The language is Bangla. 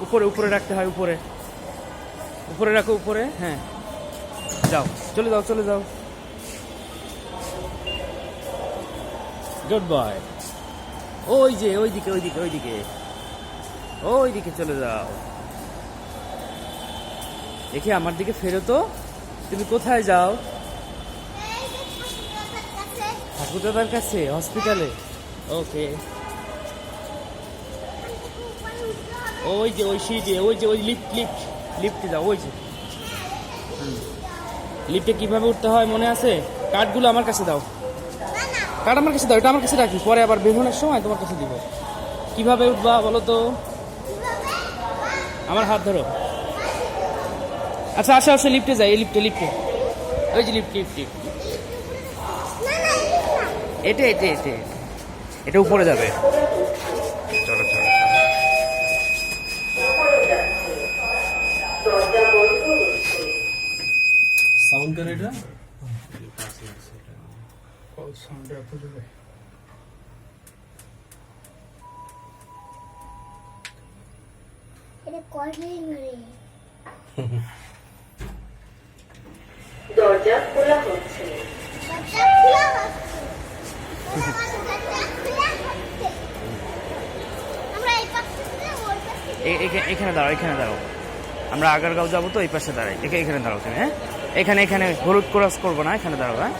উপরে উপরে রাখতে হয়, উপরে উপরে রাখো, উপরে। হ্যাঁ, যাও, চলে যাও, চলে যাও। Good boy. ওই যে ওইদিকে ওইদিকে ওইদিকে ওইদিকে চলে যাও। দেখি আমার দিকে ফেরো তো। তুমি কোথায় যাও? ঠাকুরদাদার কাছে, হসপিটালে। ওকে। ওই যে ওই সিঁড়ি, ওই যে ওই লিফট লিফট লিফটে যাও, ওই যে। লিফটে কিভাবে উঠতে হয় মনে আছে? কাঠগুলো আমার কাছে দাও, কাঠ আমার কাছে দাও, এটা আমার কাছে রাখি, পরে আবার বেরোনোর সময় তোমার কাছে দিব। কিভাবে উঠবা বলো তো? আমার হাত ধরো। আচ্ছা, আসো আসো, লিফটে যাই, এই লিফটে লিফটে, ওই যে লিফট লিফট লিফট। এটা এটা এটা এটা উপরে যাবে। চলো চলো। সাউন্ড করে এটা দরজা খোলা হচ্ছে। এখানে দাঁড়াও, এখানে দাঁড়াও। আমরা আগারগাঁও যাবো তো, এই পাশে দাঁড়াই। এখানে দাঁড়াও তুমি। হ্যাঁ, এখানে এখানে হলুদ ক্রস করবো না, এখানে দাঁড়াও। হ্যাঁ।